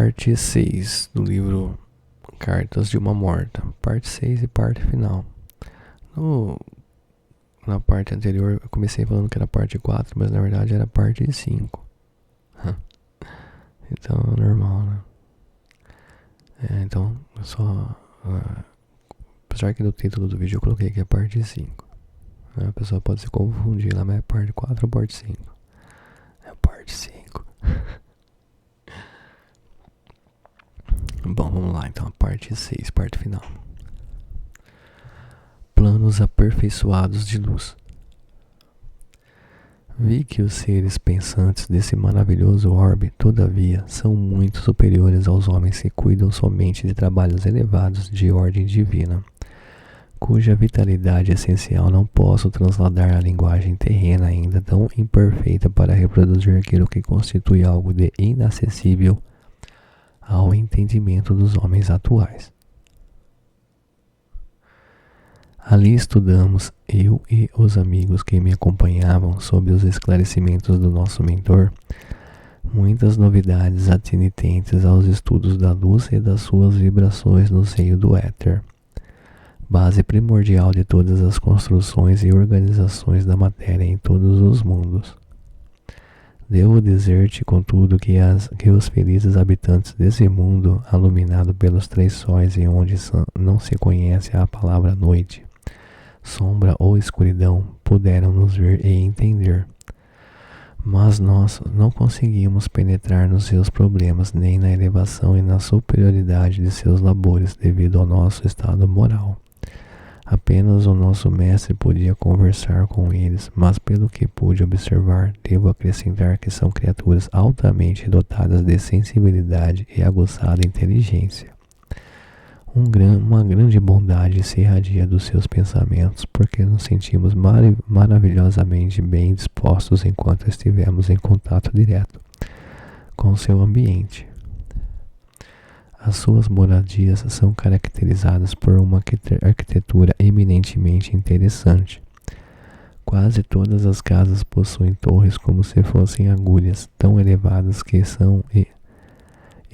parte 6 do livro Cartas de uma Morta, parte 6 e parte final. Na parte anterior eu comecei falando que era parte 4, mas na verdade era parte 5. Então é normal, né? Então só apesar que no título do vídeo eu coloquei que é parte 5, a pessoa pode se confundir lá, mas é parte 4 ou parte 5? É parte 5. Bom, vamos lá então, a parte 6, parte final. Planos aperfeiçoados de luz. Vi que os seres pensantes desse maravilhoso orbe, todavia, são muito superiores aos homens que cuidam somente de trabalhos elevados de ordem divina, cuja vitalidade essencial não posso transladar à linguagem terrena ainda tão imperfeita para reproduzir aquilo que constitui algo de inacessível ao entendimento dos homens atuais. Ali estudamos, eu e os amigos que me acompanhavam sob os esclarecimentos do nosso mentor, muitas novidades atinentes aos estudos da luz e das suas vibrações no seio do éter, base primordial de todas as construções e organizações da matéria em todos os mundos. Devo dizer-te, contudo, que os felizes habitantes desse mundo, iluminado pelos 3 sóis e onde não se conhece a palavra noite, sombra ou escuridão, puderam nos ver e entender. Mas nós não conseguimos penetrar nos seus problemas, nem na elevação e na superioridade de seus labores, devido ao nosso estado moral. Apenas o nosso mestre podia conversar com eles, mas pelo que pude observar, devo acrescentar que são criaturas altamente dotadas de sensibilidade e aguçada inteligência. Uma grande bondade se irradia dos seus pensamentos, porque nos sentimos maravilhosamente bem dispostos enquanto estivemos em contato direto com o seu ambiente. As suas moradias são caracterizadas por uma arquitetura eminentemente interessante. Quase todas as casas possuem torres como se fossem agulhas, tão elevadas que são, e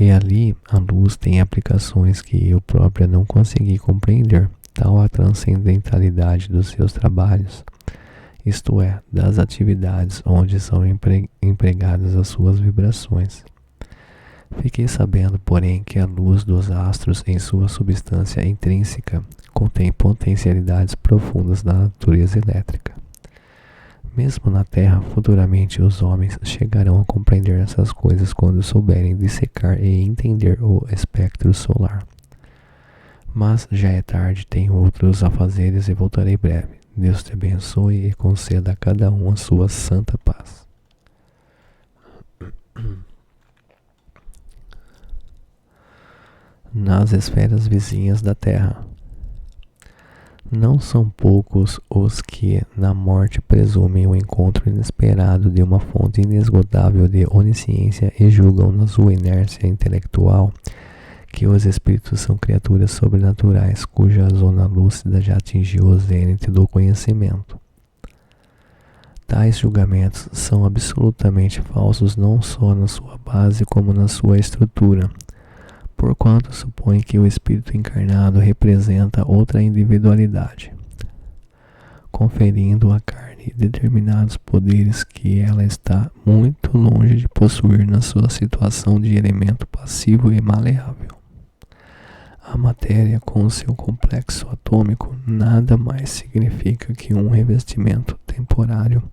ali a luz tem aplicações que eu própria não consegui compreender, tal a transcendentalidade dos seus trabalhos, isto é, das atividades onde são empregadas as suas vibrações. Fiquei sabendo, porém, que a luz dos astros, em sua substância intrínseca, contém potencialidades profundas da natureza elétrica. Mesmo na Terra, futuramente os homens chegarão a compreender essas coisas quando souberem dissecar e entender o espectro solar. Mas já é tarde, tenho outros afazeres e voltarei breve. Deus te abençoe e conceda a cada um a sua santa paz. Nas esferas vizinhas da Terra. Não são poucos os que na morte presumem o encontro inesperado de uma fonte inesgotável de onisciência e julgam na sua inércia intelectual que os espíritos são criaturas sobrenaturais cuja zona lúcida já atingiu o zênite do conhecimento. Tais julgamentos são absolutamente falsos não só na sua base como na sua estrutura, porquanto supõe que o espírito encarnado representa outra individualidade, conferindo à carne determinados poderes que ela está muito longe de possuir na sua situação de elemento passivo e maleável. A matéria, com seu complexo atômico, nada mais significa que um revestimento temporário,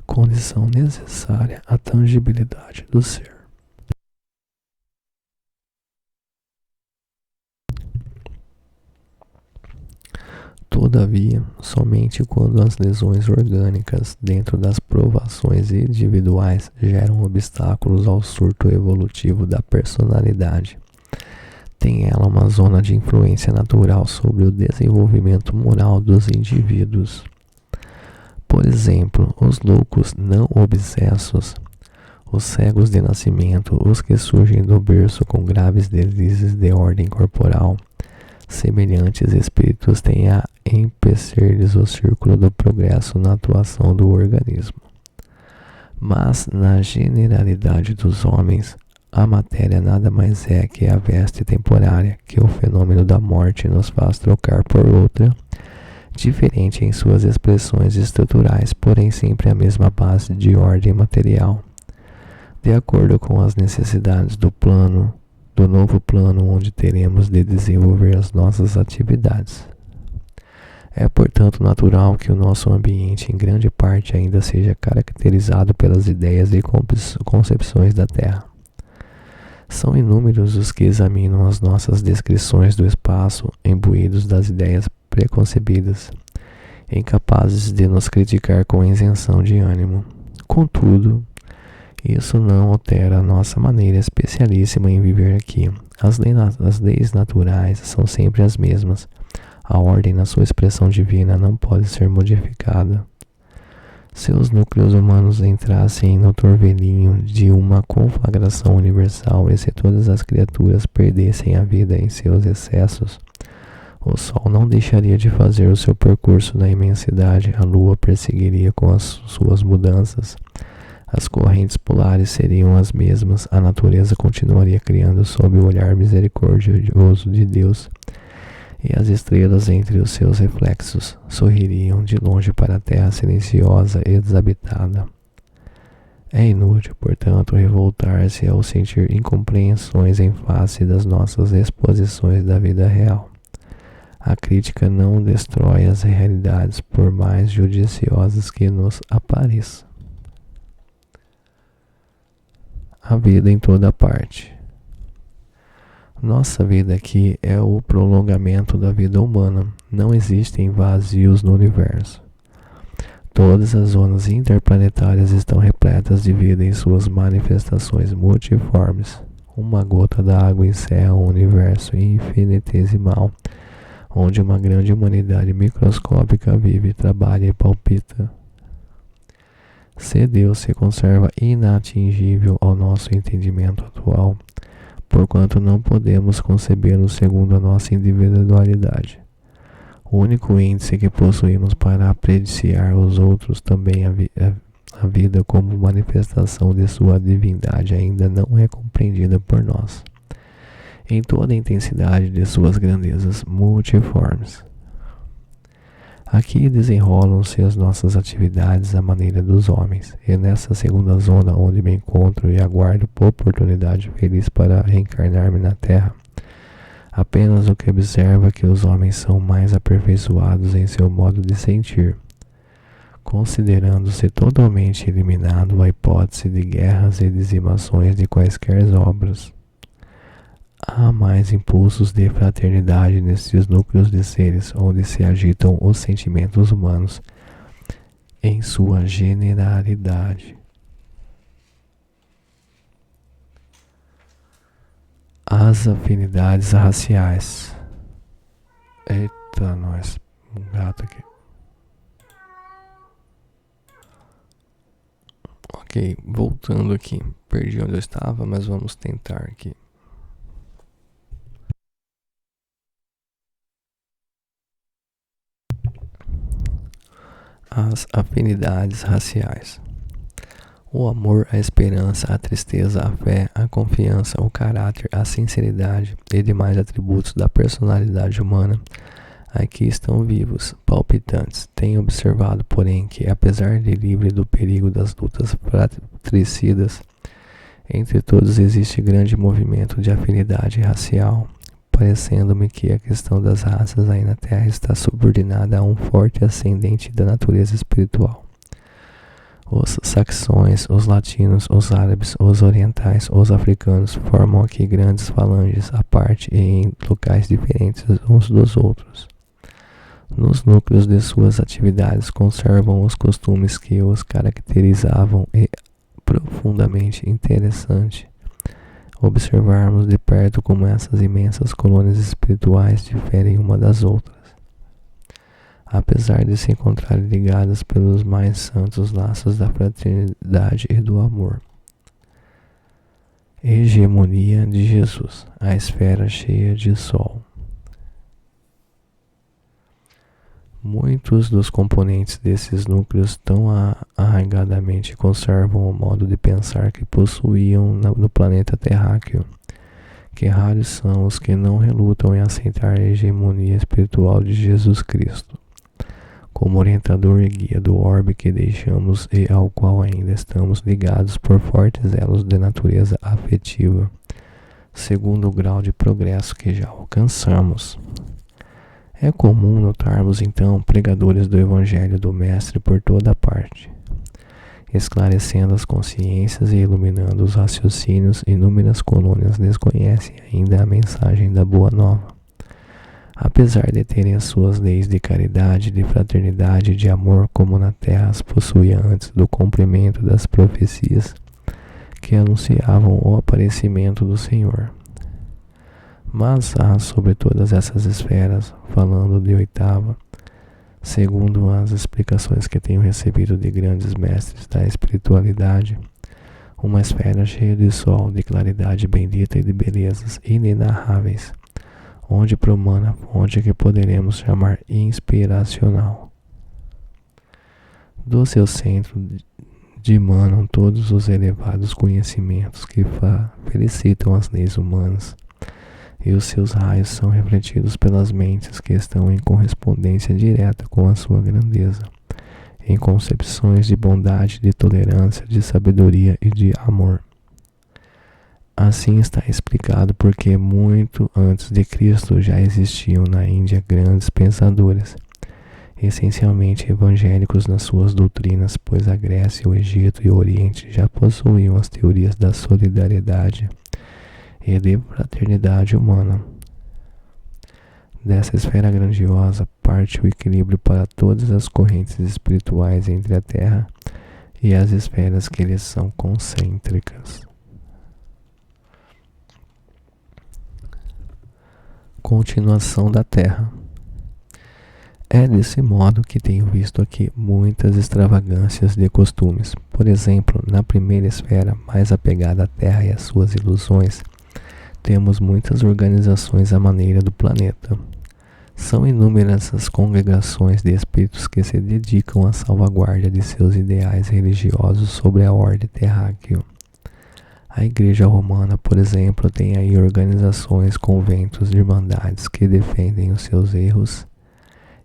condição necessária à tangibilidade do ser. Todavia, somente quando as lesões orgânicas dentro das provações individuais geram obstáculos ao surto evolutivo da personalidade, tem ela uma zona de influência natural sobre o desenvolvimento moral dos indivíduos. Por exemplo, os loucos não obsessos, os cegos de nascimento, os que surgem do berço com graves deslizes de ordem corporal, semelhantes espíritos têm a empecer-lhes o círculo do progresso na atuação do organismo. Mas, na generalidade dos homens, a matéria nada mais é que a veste temporária que o fenômeno da morte nos faz trocar por outra, diferente em suas expressões estruturais, porém sempre a mesma base de ordem material, de acordo com as necessidades do novo plano onde teremos de desenvolver as nossas atividades. É, portanto, natural que o nosso ambiente, em grande parte, ainda seja caracterizado pelas ideias e concepções da Terra. São inúmeros os que examinam as nossas descrições do espaço, imbuídos das ideias preconcebidas, incapazes de nos criticar com isenção de ânimo. Contudo, isso não altera a nossa maneira especialíssima em viver aqui. As leis naturais são sempre as mesmas. A ordem, na sua expressão divina, não pode ser modificada. Se os núcleos humanos entrassem no torvelinho de uma conflagração universal e se todas as criaturas perdessem a vida em seus excessos, o Sol não deixaria de fazer o seu percurso na imensidade, a Lua prosseguiria com as suas mudanças, as correntes polares seriam as mesmas, a natureza continuaria criando sob o olhar misericordioso de Deus, e as estrelas entre os seus reflexos sorririam de longe para a terra silenciosa e desabitada. É inútil, portanto, revoltar-se ao sentir incompreensões em face das nossas exposições da vida real. A crítica não destrói as realidades, por mais judiciosas que nos apareçam. A vida em toda parte. Nossa vida aqui é o prolongamento da vida humana. Não existem vazios no universo. Todas as zonas interplanetárias estão repletas de vida em suas manifestações multiformes. Uma gota d'água encerra um universo infinitesimal, onde uma grande humanidade microscópica vive, trabalha e palpita. Se Deus se conserva inatingível ao nosso entendimento atual, porquanto não podemos concebê-lo segundo a nossa individualidade. O único índice que possuímos para apreciar os outros, também a vida como manifestação de sua divindade, ainda não é compreendida por nós, em toda a intensidade de suas grandezas multiformes. Aqui desenrolam-se as nossas atividades à maneira dos homens, e nessa segunda zona onde me encontro e aguardo oportunidade feliz para reencarnar-me na Terra, apenas o que observa é que os homens são mais aperfeiçoados em seu modo de sentir, considerando-se totalmente eliminado a hipótese de guerras e dizimações de quaisquer obras. Há mais impulsos de fraternidade nesses núcleos de seres onde se agitam os sentimentos humanos em sua generalidade. As afinidades raciais. Eita, nós, um gato aqui. Ok, voltando aqui. Perdi onde eu estava, mas vamos tentar aqui. As afinidades raciais. O amor, a esperança, a tristeza, a fé, a confiança, o caráter, a sinceridade e demais atributos da personalidade humana aqui estão vivos, palpitantes. Tenho observado, porém, que apesar de livre do perigo das lutas fratricidas, entre todos existe grande movimento de afinidade racial, parecendo-me que a questão das raças aí na Terra está subordinada a um forte ascendente da natureza espiritual. Os saxões, os latinos, os árabes, os orientais, os africanos formam aqui grandes falanges à parte e em locais diferentes uns dos outros. Nos núcleos de suas atividades conservam os costumes que os caracterizavam e profundamente interessante observarmos de perto como essas imensas colônias espirituais diferem uma das outras, apesar de se encontrarem ligadas pelos mais santos laços da fraternidade e do amor. Hegemonia de Jesus, a esfera cheia de sol. Muitos dos componentes desses núcleos tão arraigadamente conservam o modo de pensar que possuíam no planeta terráqueo, que raros são os que não relutam em aceitar a hegemonia espiritual de Jesus Cristo como orientador e guia do orbe que deixamos e ao qual ainda estamos ligados por fortes elos de natureza afetiva, segundo o grau de progresso que já alcançamos. É comum notarmos então pregadores do Evangelho do Mestre por toda parte, esclarecendo as consciências e iluminando os raciocínios. Inúmeras colônias desconhecem ainda a mensagem da Boa Nova. Apesar de terem as suas leis de caridade, de fraternidade e de amor, como na terra as possuía antes do cumprimento das profecias que anunciavam o aparecimento do Senhor. Mas há sobre todas essas esferas, falando de oitava, segundo as explicações que tenho recebido de grandes mestres da espiritualidade, uma esfera cheia de sol, de claridade bendita e de belezas inenarráveis, onde promana a fonte que poderemos chamar inspiracional. Do seu centro dimanam todos os elevados conhecimentos que felicitam as leis humanas, e os seus raios são refletidos pelas mentes que estão em correspondência direta com a sua grandeza, em concepções de bondade, de tolerância, de sabedoria e de amor. Assim está explicado porque muito antes de Cristo já existiam na Índia grandes pensadores, essencialmente evangélicos nas suas doutrinas, pois a Grécia, o Egito e o Oriente já possuíam as teorias da solidariedade e de fraternidade humana. Dessa esfera grandiosa parte o equilíbrio para todas as correntes espirituais entre a Terra e as esferas que lhes são concêntricas. Continuação da Terra. É desse modo que tenho visto aqui muitas extravagâncias de costumes. Por exemplo, na primeira esfera, mais apegada à Terra e às suas ilusões, temos muitas organizações à maneira do planeta. São inúmeras as congregações de espíritos que se dedicam à salvaguarda de seus ideais religiosos sobre a ordem terráquea. A Igreja Romana, por exemplo, tem aí organizações, conventos de irmandades que defendem os seus erros,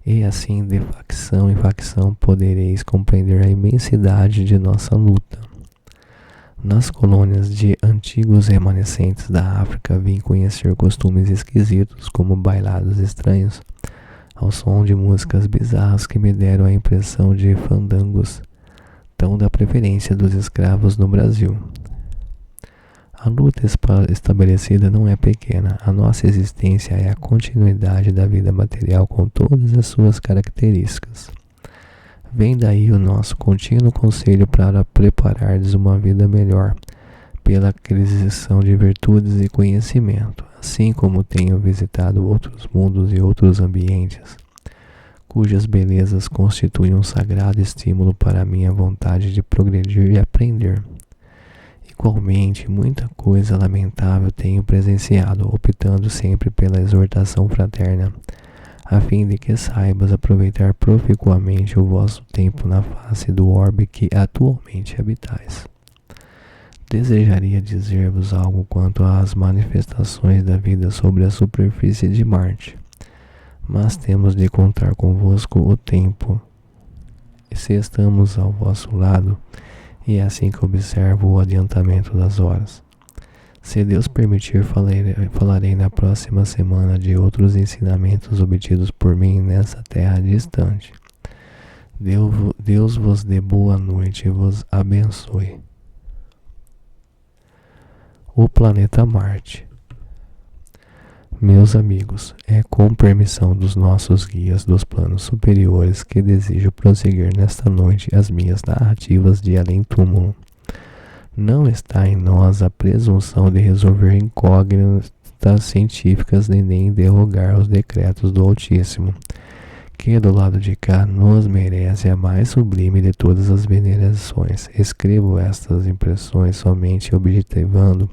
e assim de facção em facção podereis compreender a imensidade de nossa luta. Nas colônias de antigos remanescentes da África vim conhecer costumes esquisitos como bailados estranhos, ao som de músicas bizarras que me deram a impressão de fandangos, tão da preferência dos escravos no Brasil. A luta estabelecida não é pequena. A nossa existência é a continuidade da vida material com todas as suas características. Vem daí o nosso contínuo conselho para preparardes uma vida melhor, pela aquisição de virtudes e conhecimento, assim como tenho visitado outros mundos e outros ambientes, cujas belezas constituem um sagrado estímulo para a minha vontade de progredir e aprender. Igualmente, muita coisa lamentável tenho presenciado, optando sempre pela exortação fraterna, a fim de que saibas aproveitar proficuamente o vosso tempo na face do orbe que atualmente habitais. Desejaria dizer-vos algo quanto às manifestações da vida sobre a superfície de Marte, mas temos de contar convosco o tempo, e se estamos ao vosso lado, e é assim que observo o adiantamento das horas. Se Deus permitir, falarei na próxima semana de outros ensinamentos obtidos por mim nessa terra distante. Deus vos dê boa noite e vos abençoe. O planeta Marte. Meus amigos, é com permissão dos nossos guias dos planos superiores que desejo prosseguir nesta noite as minhas narrativas de além-túmulo. Não está em nós a presunção de resolver incógnitas científicas nem derrogar aos decretos do Altíssimo, que do lado de cá nos merece a mais sublime de todas as venerações. Escrevo estas impressões somente objetivando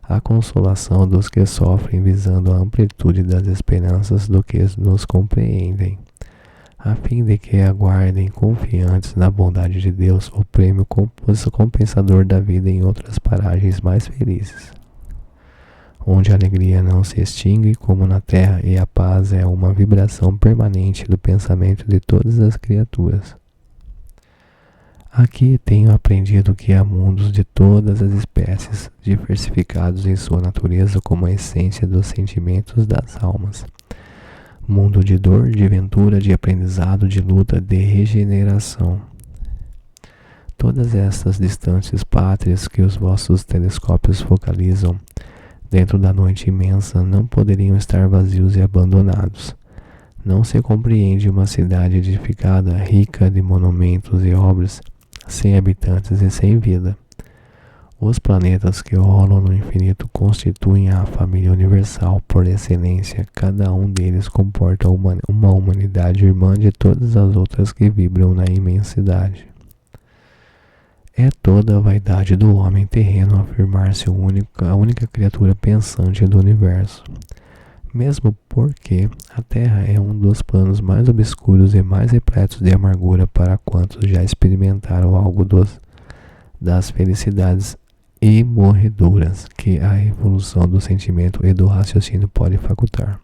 a consolação dos que sofrem, visando a amplitude das esperanças do que nos compreendem. a fim de que aguardem confiantes na bondade de Deus o prêmio compensador da vida em outras paragens mais felizes, onde a alegria não se extingue como na terra e a paz é uma vibração permanente do pensamento de todas as criaturas. Aqui tenho aprendido que há mundos de todas as espécies, diversificados em sua natureza como a essência dos sentimentos das almas. Mundo de dor, de ventura, de aprendizado, de luta, de regeneração. Todas estas distantes pátrias que os vossos telescópios focalizam dentro da noite imensa não poderiam estar vazios e abandonados. Não se compreende uma cidade edificada, rica de monumentos e obras, sem habitantes e sem vida. Os planetas que rolam no infinito constituem a família universal por excelência. Cada um deles comporta uma humanidade irmã de todas as outras que vibram na imensidade. É toda a vaidade do homem terreno afirmar-se a única criatura pensante do universo. Mesmo porque a Terra é um dos planos mais obscuros e mais repletos de amargura para quantos já experimentaram algo das felicidades imorredoras que a evolução do sentimento e do raciocínio pode facultar.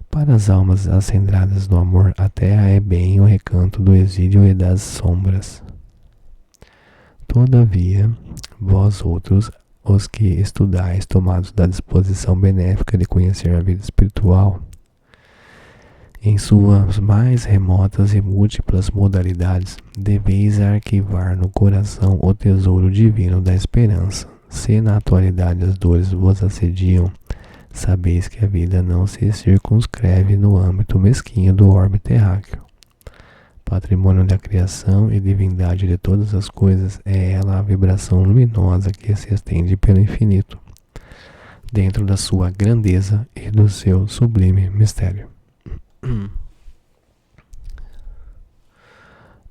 Para as almas acendradas no amor, a Terra é bem o recanto do exílio e das sombras. Todavia, vós outros, os que estudais, tomados da disposição benéfica de conhecer a vida espiritual, em suas mais remotas e múltiplas modalidades, deveis arquivar no coração o tesouro divino da esperança. Se na atualidade as dores vos assediam, sabeis que a vida não se circunscreve no âmbito mesquinho do orbe terráqueo. Patrimônio da criação e divindade de todas as coisas, é ela a vibração luminosa que se estende pelo infinito, dentro da sua grandeza e do seu sublime mistério.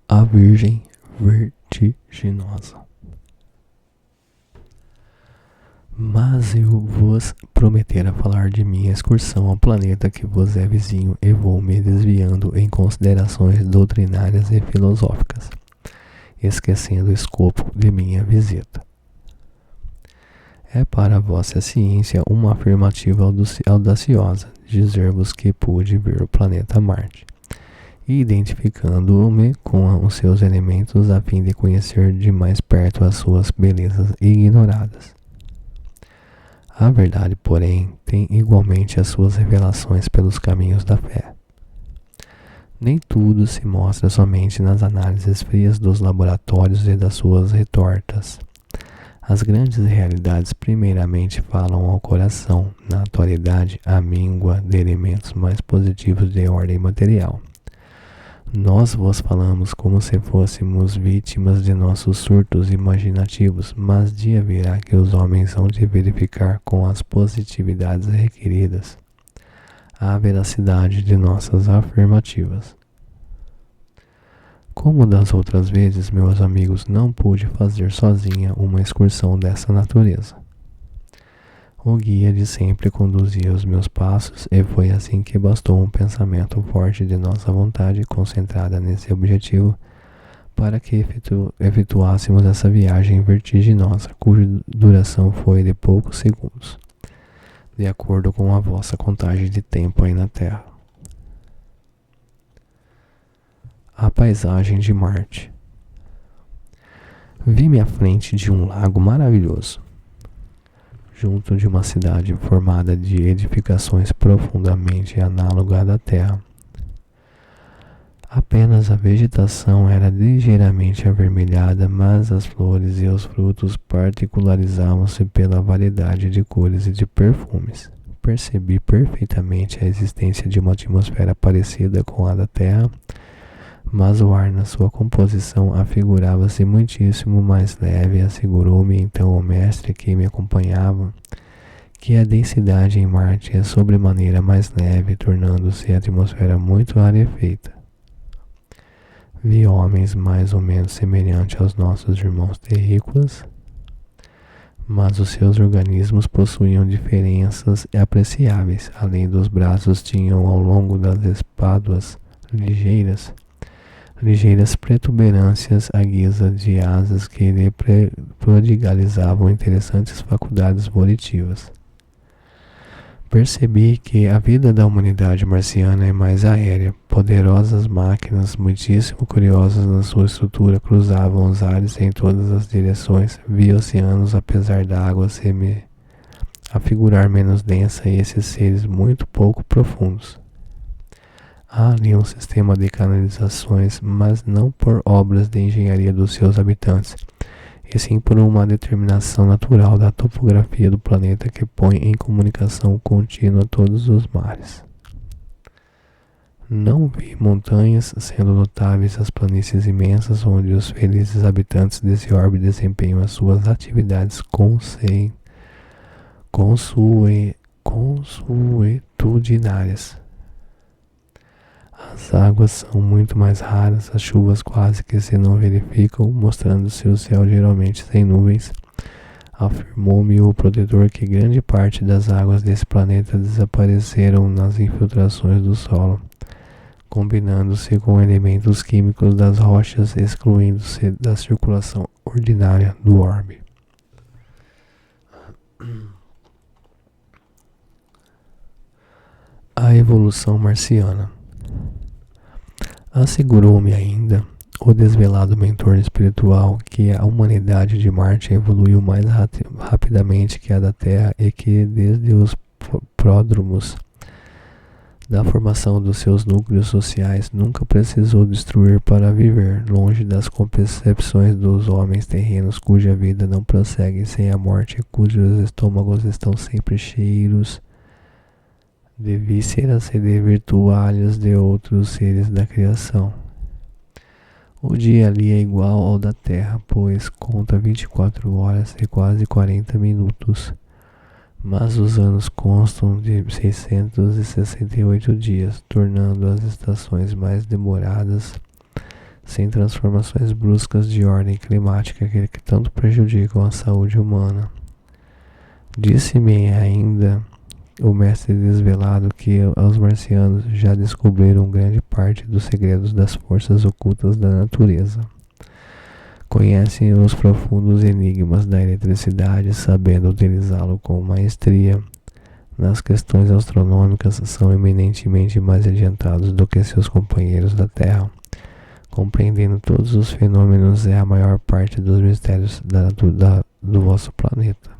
A Virgem Vertiginosa. Mas eu vos prometera falar de minha excursão ao planeta que vos é vizinho e vou me desviando em considerações doutrinárias e filosóficas, esquecendo o escopo de minha visita. É para a vossa ciência uma afirmativa audaciosa dizer-vos que pude ver o planeta Marte, identificando-me com os seus elementos a fim de conhecer de mais perto as suas belezas ignoradas. A verdade, porém, tem igualmente as suas revelações pelos caminhos da fé. Nem tudo se mostra somente nas análises frias dos laboratórios e das suas retortas. As grandes realidades primeiramente falam ao coração, na atualidade, a míngua de elementos mais positivos de ordem material. Nós vos falamos como se fôssemos vítimas de nossos surtos imaginativos, mas dia virá que os homens hão de verificar com as positividades requeridas a veracidade de nossas afirmativas. Como das outras vezes, meus amigos, não pude fazer sozinha uma excursão dessa natureza. O guia de sempre conduzia os meus passos e foi assim que bastou um pensamento forte de nossa vontade concentrada nesse objetivo para que efetuássemos essa viagem vertiginosa, cuja duração foi de poucos segundos, de acordo com a vossa contagem de tempo aí na Terra. A paisagem de Marte. Vi-me à frente de um lago maravilhoso, junto de uma cidade formada de edificações profundamente análogas à da Terra. Apenas a vegetação era ligeiramente avermelhada, mas as flores e os frutos particularizavam-se pela variedade de cores e de perfumes. Percebi perfeitamente a existência de uma atmosfera parecida com a da Terra, mas o ar na sua composição afigurava-se muitíssimo mais leve. Assegurou-me então o mestre que me acompanhava que a densidade em Marte é sobremaneira mais leve, tornando-se a atmosfera muito rarefeita. Vi homens mais ou menos semelhantes aos nossos irmãos terrícolas, mas os seus organismos possuíam diferenças apreciáveis. Além dos braços, tinham ao longo das espáduas ligeiras protuberâncias à guisa de asas que lhe prodigalizavam interessantes faculdades volitivas. Percebi que a vida da humanidade marciana é mais aérea. Poderosas máquinas, muitíssimo curiosas na sua estrutura, cruzavam os ares em todas as direções. Vi oceanos, apesar da água se me afigurar menos densa, e esses seres muito pouco profundos. Há ali um sistema de canalizações, mas não por obras de engenharia dos seus habitantes, e sim por uma determinação natural da topografia do planeta que põe em comunicação contínua todos os mares. Não vi montanhas, sendo notáveis as planícies imensas onde os felizes habitantes desse orbe desempenham as suas atividades consuetudinárias. As águas são muito mais raras, as chuvas quase que se não verificam, mostrando-se o céu geralmente sem nuvens. Afirmou-me o protetor que grande parte das águas desse planeta desapareceram nas infiltrações do solo, combinando-se com elementos químicos das rochas, excluindo-se da circulação ordinária do orbe. A evolução marciana. Assegurou-me ainda o desvelado mentor espiritual que a humanidade de Marte evoluiu mais rapidamente que a da Terra e que desde os pródromos da formação dos seus núcleos sociais nunca precisou destruir para viver, longe das concepções dos homens terrenos cuja vida não prossegue sem a morte e cujos estômagos estão sempre cheios de vísceras e de virtualhas de outros seres da criação. O dia ali é igual ao da Terra, pois conta 24 horas e quase 40 minutos, mas os anos constam de 668 dias, tornando as estações mais demoradas, sem transformações bruscas de ordem climática que tanto prejudicam a saúde humana. Disse-me ainda o mestre desvelado que os marcianos já descobriram grande parte dos segredos das forças ocultas da natureza. Conhecem os profundos enigmas da eletricidade, sabendo utilizá-lo com maestria. Nas questões astronômicas, são eminentemente mais adiantados do que seus companheiros da Terra, compreendendo todos os fenômenos e a maior parte dos mistérios do vosso planeta.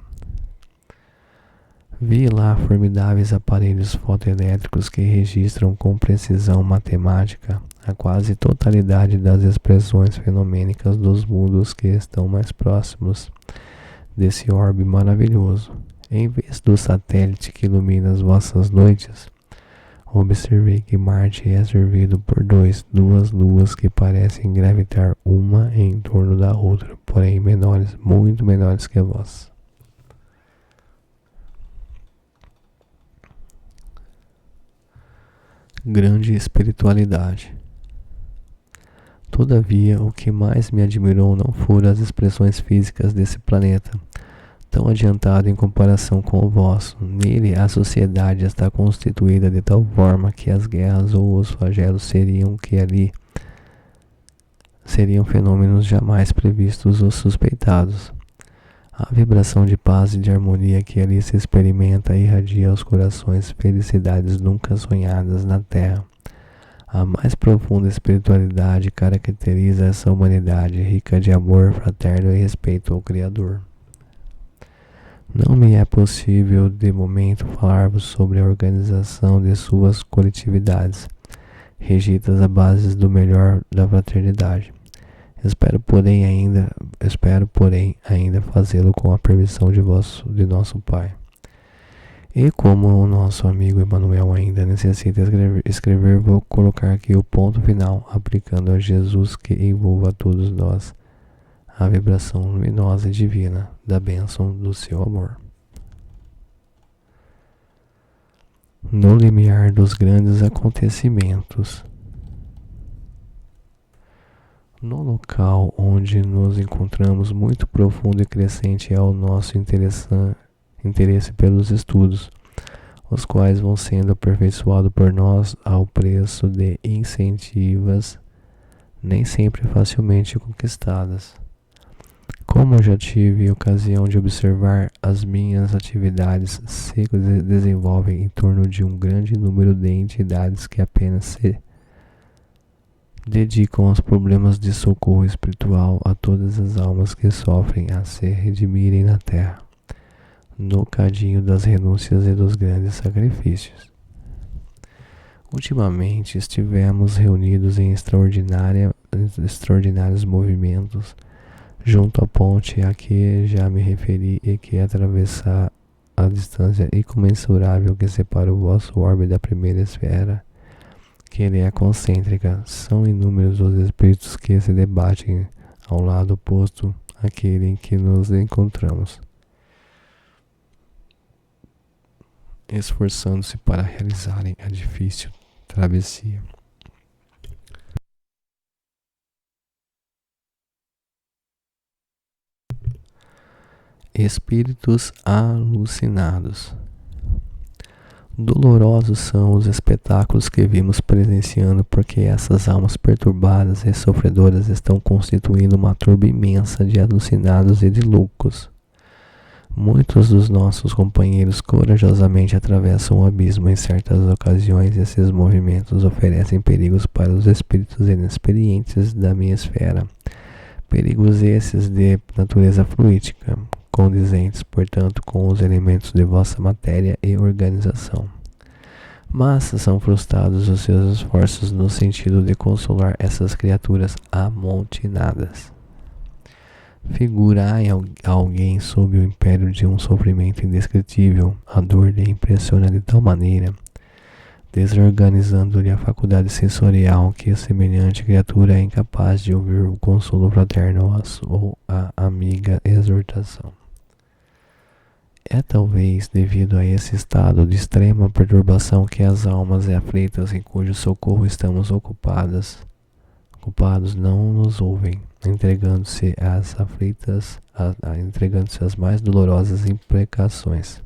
Vi lá formidáveis aparelhos fotoelétricos que registram com precisão matemática a quase totalidade das expressões fenomênicas dos mundos que estão mais próximos desse orbe maravilhoso. Em vez do satélite que ilumina as vossas noites, observei que Marte é servido por duas luas que parecem gravitar uma em torno da outra, porém menores, muito menores que vós. Grande espiritualidade. Todavia, o que mais me admirou não foram as expressões físicas desse planeta, tão adiantado em comparação com o vosso. Nele, a sociedade está constituída de tal forma que as guerras ou os flagelos seriam fenômenos jamais previstos ou suspeitados. A vibração de paz e de harmonia que ali se experimenta irradia aos corações felicidades nunca sonhadas na Terra. A mais profunda espiritualidade caracteriza essa humanidade rica de amor fraterno e respeito ao Criador. Não me é possível, de momento, falar-vos sobre a organização de suas coletividades, regidas à base do melhor da fraternidade. Espero, porém, ainda fazê-lo com a permissão de nosso Pai. E como o nosso amigo Emmanuel ainda necessita escrever, vou colocar aqui o ponto final, aplicando a Jesus que envolva a todos nós a vibração luminosa e divina da bênção do seu amor. No limiar dos grandes acontecimentos, no local onde nos encontramos, muito profundo e crescente é o nosso interesse pelos estudos, os quais vão sendo aperfeiçoados por nós ao preço de incentivas nem sempre facilmente conquistadas. Como eu já tive ocasião de observar, as minhas atividades se desenvolvem em torno de um grande número de entidades que apenas se dedicam aos problemas de socorro espiritual a todas as almas que sofrem a se redimirem na terra, no cadinho das renúncias e dos grandes sacrifícios. Ultimamente estivemos reunidos em extraordinários movimentos junto à ponte a que já me referi e que atravessa a distância incomensurável que separa o vosso orbe da primeira esfera, que ele é concêntrica. São inúmeros os espíritos que se debatem ao lado oposto àquele em que nos encontramos, esforçando-se para realizarem a difícil travessia. Espíritos alucinados. Dolorosos são os espetáculos que vimos presenciando, porque essas almas perturbadas e sofredoras estão constituindo uma turba imensa de alucinados e de loucos. Muitos dos nossos companheiros corajosamente atravessam o abismo em certas ocasiões. Esses movimentos oferecem perigos para os espíritos inexperientes da minha esfera. Perigos esses de natureza fluídica, condizentes, portanto, com os elementos de vossa matéria e organização. Mas são frustrados os seus esforços no sentido de consolar essas criaturas amotinadas. Figurai alguém sob o império de um sofrimento indescritível. A dor lhe impressiona de tal maneira, desorganizando-lhe a faculdade sensorial, que a semelhante criatura é incapaz de ouvir o consolo fraterno ou a amiga exortação. É talvez devido a esse estado de extrema perturbação que as almas aflitas em cujo socorro estamos ocupados não nos ouvem, entregando-se às aflitas, entregando-se às mais dolorosas imprecações.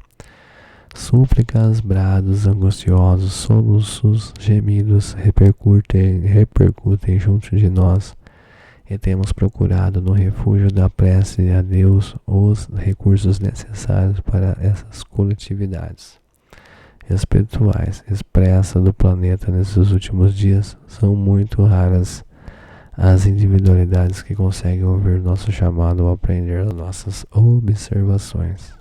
Súplicas, brados angustiosos, soluços, gemidos repercutem junto de nós, e temos procurado no refúgio da prece a Deus os recursos necessários para essas coletividades espirituais expressas do planeta nesses últimos dias. São muito raras as individualidades que conseguem ouvir nosso chamado ou aprender as nossas observações.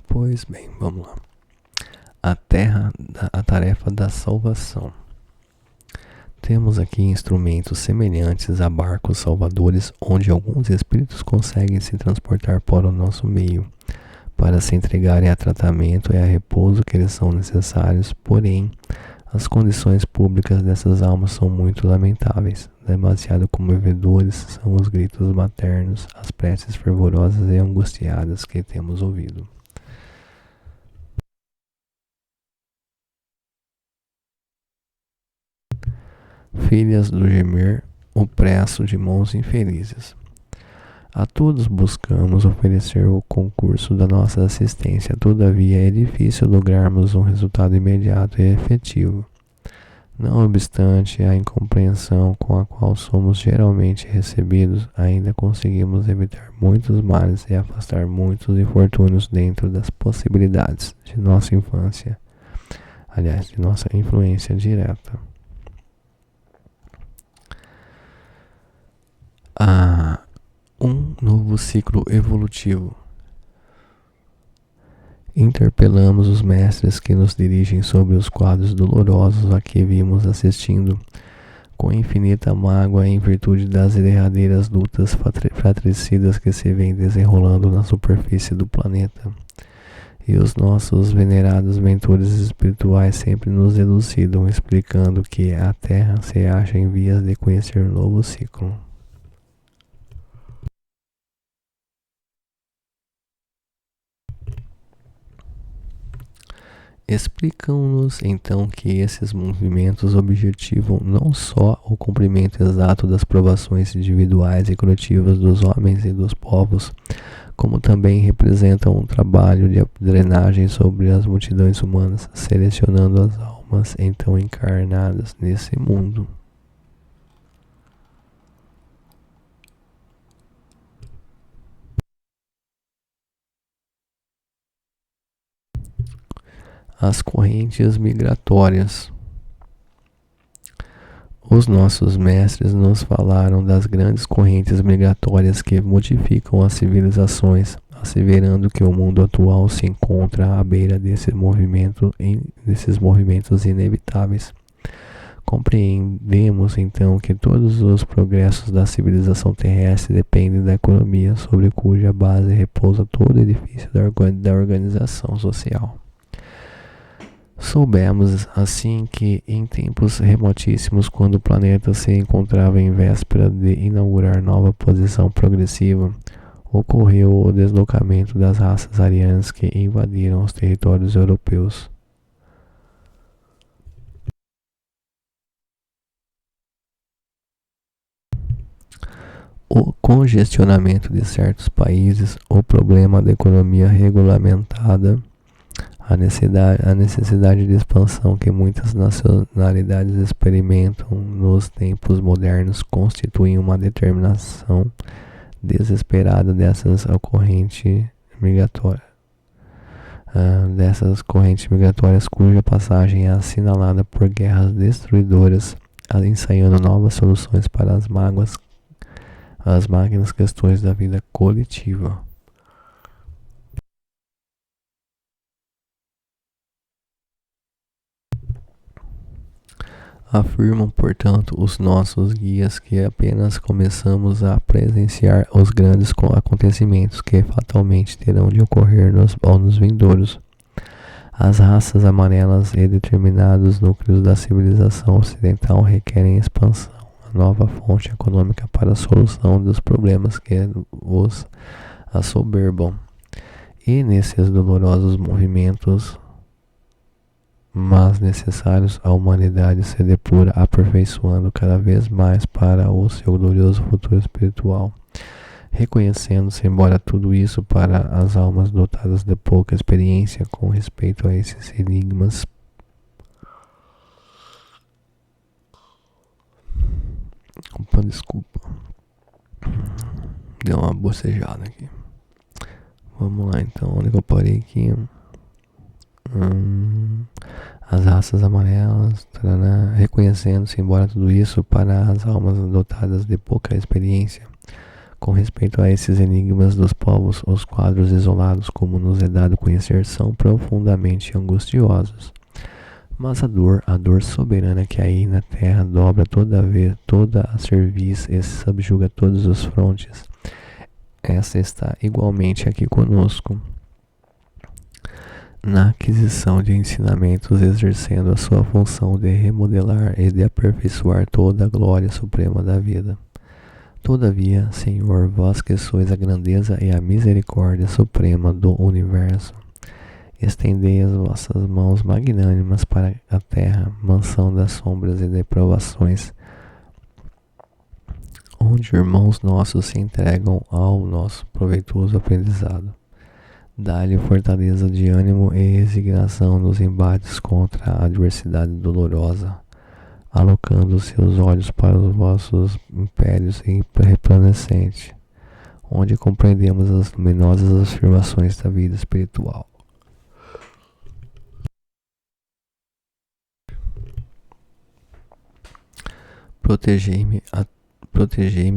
Pois bem, vamos lá. A tarefa da salvação. Temos aqui instrumentos semelhantes a barcos salvadores, onde alguns espíritos conseguem se transportar para o nosso meio, para se entregarem a tratamento e a repouso que eles são necessários. Porém, as condições públicas dessas almas são muito lamentáveis. Demasiado comovedores são os gritos maternos, as preces fervorosas e angustiadas que temos ouvido. Filhas do gemer, opresso de mãos infelizes. A todos buscamos oferecer o concurso da nossa assistência, todavia é difícil lograrmos um resultado imediato e efetivo. Não obstante a incompreensão com a qual somos geralmente recebidos, ainda conseguimos evitar muitos males e afastar muitos infortúnios dentro das possibilidades de nossa infância, aliás, de nossa influência direta. Um novo ciclo evolutivo. Interpelamos os mestres que nos dirigem sobre os quadros dolorosos a que vimos assistindo com infinita mágoa em virtude das derradeiras lutas fratricidas que se vêm desenrolando na superfície do planeta. E os nossos venerados mentores espirituais sempre nos elucidam, explicando que a Terra se acha em vias de conhecer um novo ciclo. Explicam-nos então que esses movimentos objetivam não só o cumprimento exato das provações individuais e coletivas dos homens e dos povos, como também representam um trabalho de drenagem sobre as multidões humanas, selecionando as almas então encarnadas nesse mundo. As correntes migratórias. Os nossos mestres nos falaram das grandes correntes migratórias que modificam as civilizações, asseverando que o mundo atual se encontra à beira desses movimentos inevitáveis. Compreendemos então que todos os progressos da civilização terrestre dependem da economia sobre cuja base repousa todo o edifício da organização social. Soubemos assim que em tempos remotíssimos, quando o planeta se encontrava em véspera de inaugurar nova posição progressiva, ocorreu o deslocamento das raças arianas que invadiram os territórios europeus. O congestionamento de certos países, o problema da economia regulamentada, a necessidade de expansão que muitas nacionalidades experimentam nos tempos modernos constituem uma determinação desesperada dessas correntes migratórias cuja passagem é assinalada por guerras destruidoras, ensaiando novas soluções para as máquinas questões da vida coletiva. Afirmam, portanto, os nossos guias que apenas começamos a presenciar os grandes acontecimentos que fatalmente terão de ocorrer nos anos vindouros. As raças amarelas e determinados núcleos da civilização ocidental requerem expansão, a nova fonte econômica para a solução dos problemas que os assoberbam. E nesses dolorosos movimentos, mas necessários, a humanidade se depura, aperfeiçoando cada vez mais para o seu glorioso futuro espiritual, reconhecendo-se, embora tudo isso para as almas dotadas de pouca experiência com respeito a esses enigmas. Opa, desculpa, deu uma bocejada aqui. Vamos lá então, onde eu parei aqui? As raças amarelas, reconhecendo-se, embora tudo isso para as almas dotadas de pouca experiência com respeito a esses enigmas dos povos, os quadros isolados, como nos é dado conhecer, são profundamente angustiosos. Mas a dor soberana que aí na terra dobra toda a cerviz e subjuga todos os frontes, essa está igualmente aqui conosco, na aquisição de ensinamentos, exercendo a sua função de remodelar e de aperfeiçoar toda a glória suprema da vida. Todavia, Senhor, vós que sois a grandeza e a misericórdia suprema do universo, estendei as vossas mãos magnânimas para a terra, mansão das sombras e depravações, onde irmãos nossos se entregam ao nosso proveitoso aprendizado. Dá-lhe fortaleza de ânimo e resignação nos embates contra a adversidade dolorosa, alocando seus olhos para os vossos impérios resplandecentes, onde compreendemos as luminosas afirmações da vida espiritual. Protegei-me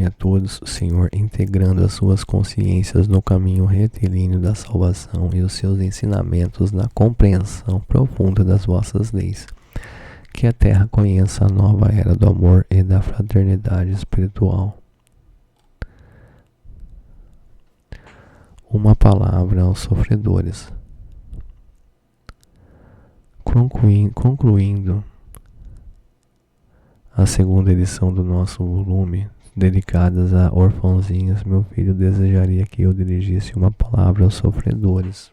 a todos, Senhor, integrando as suas consciências no caminho retilíneo da salvação e os seus ensinamentos na compreensão profunda das vossas leis. Que a terra conheça a nova era do amor e da fraternidade espiritual. Uma palavra aos sofredores. Concluindo a segunda edição do nosso volume, dedicadas a orfãozinhos, meu filho desejaria que eu dirigisse uma palavra aos sofredores.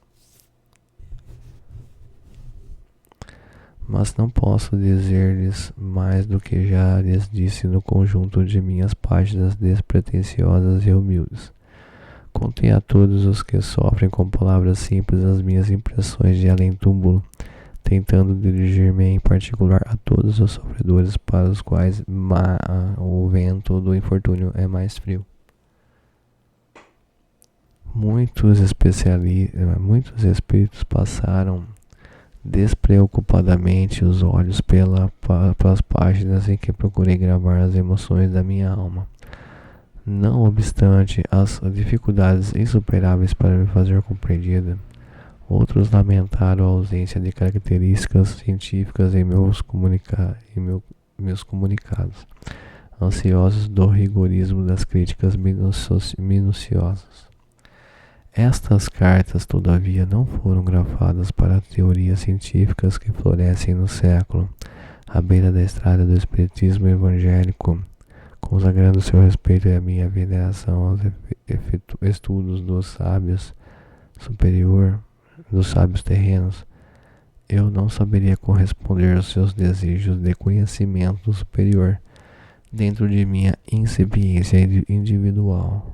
mas não posso dizer-lhes mais do que já lhes disse no conjunto de minhas páginas despretensiosas e humildes. Contei a todos os que sofrem com palavras simples as minhas impressões de além-túmulo, tentando dirigir-me em particular a todos os sofredores para os quais o vento do infortúnio é mais frio. Muitos espíritos passaram despreocupadamente os olhos pelas páginas em que procurei gravar as emoções da minha alma. Não obstante as dificuldades insuperáveis para me fazer compreendida, outros lamentaram a ausência de características científicas em meus comunicados, ansiosos do rigorismo das críticas minuciosas. Estas cartas, todavia, não foram gravadas para teorias científicas que florescem no século, à beira da estrada do espiritismo evangélico, consagrando seu respeito e a minha veneração aos estudos dos sábios dos sábios terrenos. Eu não saberia corresponder aos seus desejos de conhecimento superior dentro de minha incipiência individual.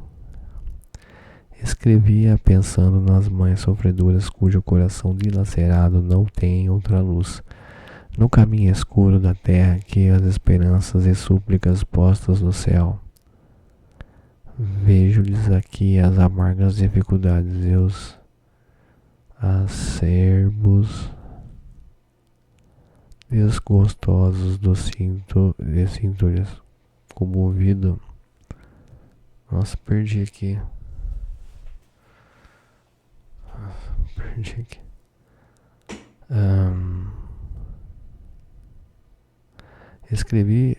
Escrevia pensando nas mães sofredoras cujo coração dilacerado não tem outra luz, no caminho escuro da terra que as esperanças e súplicas postas no céu. Vejo-lhes aqui as amargas dificuldades e os acerbos desgostosos sinto-lhes comovido. Nossa, perdi aqui. Escrevi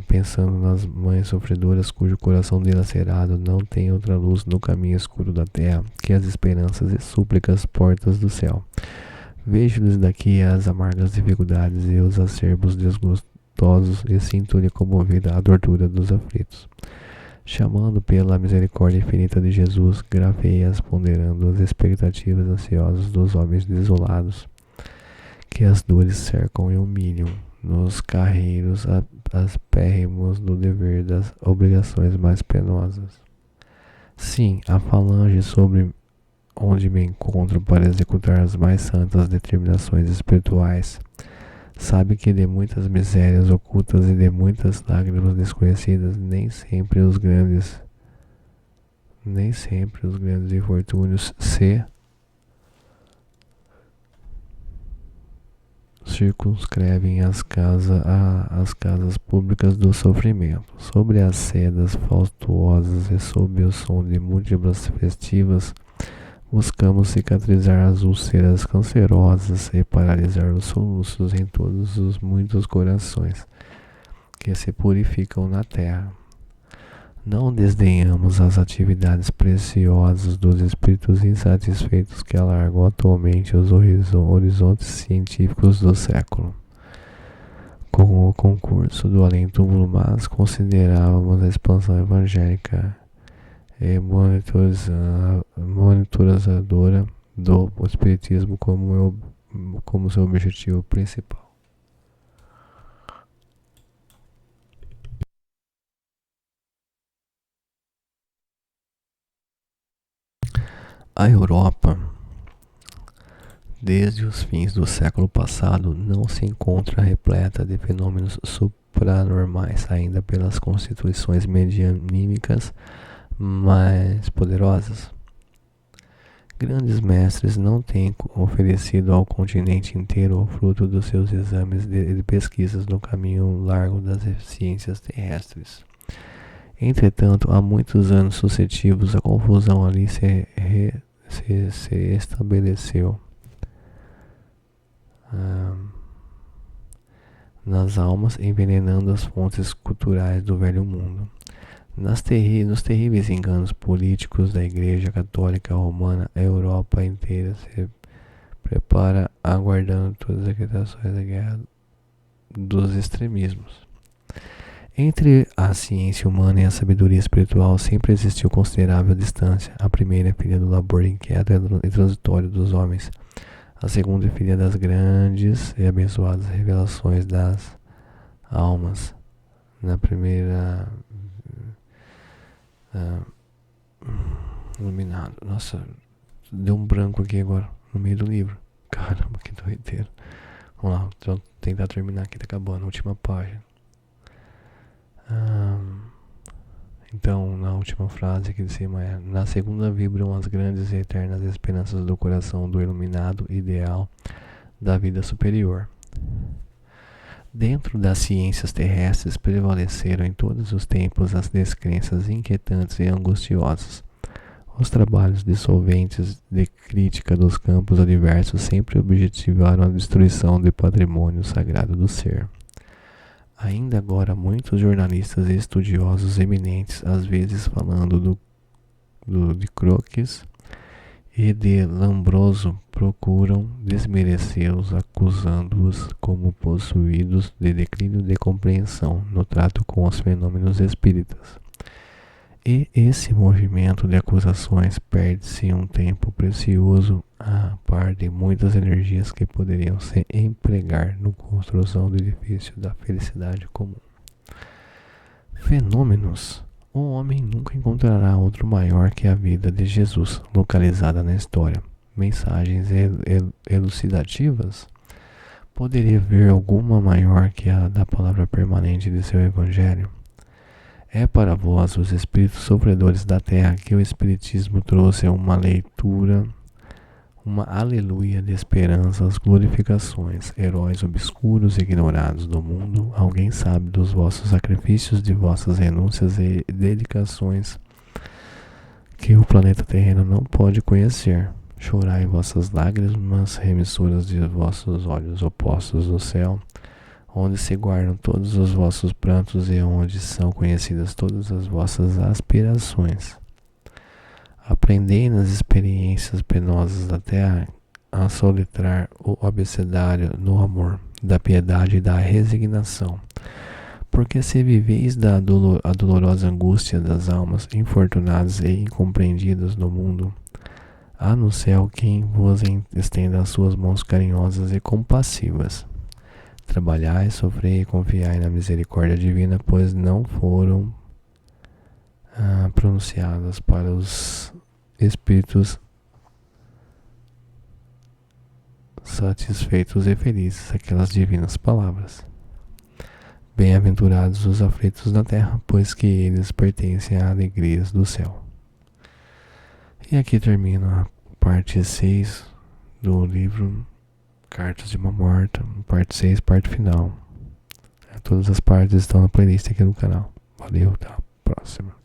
pensando nas mães sofredoras cujo coração dilacerado não tem outra luz no caminho escuro da terra que as esperanças e súplicas portas do céu. Vejo-lhes daqui as amargas dificuldades e os acerbos desgostosos e sinto-lhe comovida a tortura dos aflitos. Chamando pela misericórdia infinita de Jesus, gravei-as ponderando as expectativas ansiosas dos homens desolados, que as dores cercam e humilham, nos carreiros aspérrimos do dever das obrigações mais penosas. Sim, a falange sobre onde me encontro para executar as mais santas determinações espirituais sabe que de muitas misérias ocultas e de muitas lágrimas desconhecidas, nem sempre os grandes infortúnios se circunscrevem as casas públicas do sofrimento. Sobre as sedas fastuosas e sob o som de múltiplas festivas, buscamos cicatrizar as úlceras cancerosas e paralisar os soluços em todos os muitos corações que se purificam na terra. Não desdenhamos as atividades preciosas dos espíritos insatisfeitos que alargam atualmente os horizontes científicos do século. Com o concurso do além-túmulo, mas considerávamos a expansão evangélica e monitorizadora do espiritismo como seu objetivo principal. A Europa, desde os fins do século passado, não se encontra repleta de fenômenos supranormais, ainda pelas constituições medianímicas mais poderosas. Grandes mestres não têm oferecido ao continente inteiro o fruto dos seus exames de pesquisas no caminho largo das ciências terrestres. Entretanto, há muitos anos sucessivos, a confusão ali se estabeleceu nas almas, envenenando as fontes culturais do velho mundo. Nos terríveis enganos políticos da Igreja Católica Romana, a Europa inteira se prepara, aguardando todas as decretações da guerra dos extremismos. Entre a ciência humana e a sabedoria espiritual sempre existiu considerável distância. A primeira é filha do labor inquieto e transitório dos homens. A segunda é filha das grandes e abençoadas revelações das almas. Na primeira, iluminado. Nossa, deu um branco aqui agora, no meio do livro. Caramba, que doideira. Vamos lá, vou tentar terminar aqui, tá acabando, a última página. Então, na última frase aqui de cima é: na segunda vibram as grandes e eternas esperanças do coração do iluminado ideal da vida superior. Dentro das ciências terrestres prevaleceram em todos os tempos as descrenças inquietantes e angustiosas. Os trabalhos dissolventes de crítica dos campos adversos sempre objetivaram a destruição do patrimônio sagrado do ser. Ainda agora, muitos jornalistas e estudiosos eminentes, às vezes falando de Croques e de Lombroso, procuram desmerecê-los, acusando-os como possuídos de declínio de compreensão no trato com os fenômenos espíritas. E esse movimento de acusações perde-se um tempo precioso a par de muitas energias que poderiam se empregar na construção do edifício da felicidade comum. Fenômenos. O homem nunca encontrará outro maior que a vida de Jesus, localizada na história. Mensagens elucidativas. Poderia haver alguma maior que a da palavra permanente de seu evangelho? É para vós, os espíritos sofredores da terra, que o Espiritismo trouxe uma leitura, uma aleluia de esperanças, glorificações, heróis obscuros e ignorados do mundo. Alguém sabe dos vossos sacrifícios, de vossas renúncias e dedicações que o planeta terreno não pode conhecer. Chorai vossas lágrimas, remissoras de vossos olhos opostos do céu, onde se guardam todos os vossos prantos e onde são conhecidas todas as vossas aspirações. Aprendei nas experiências penosas da terra a soletrar o abecedário no amor, da piedade e da resignação. Porque se viveis a dolorosa angústia das almas infortunadas e incompreendidas no mundo, há no céu quem vos estenda as suas mãos carinhosas e compassivas. Trabalhai, sofrei e confiai na misericórdia divina, pois não foram pronunciadas para os espíritos satisfeitos e felizes aquelas divinas palavras. Bem-aventurados os aflitos na terra, pois que eles pertencem a alegrias do céu. E aqui termina a parte 6 do livro Cartas de uma Morta, parte 6, parte final. Todas as partes estão na playlist aqui no canal. Valeu, até a próxima.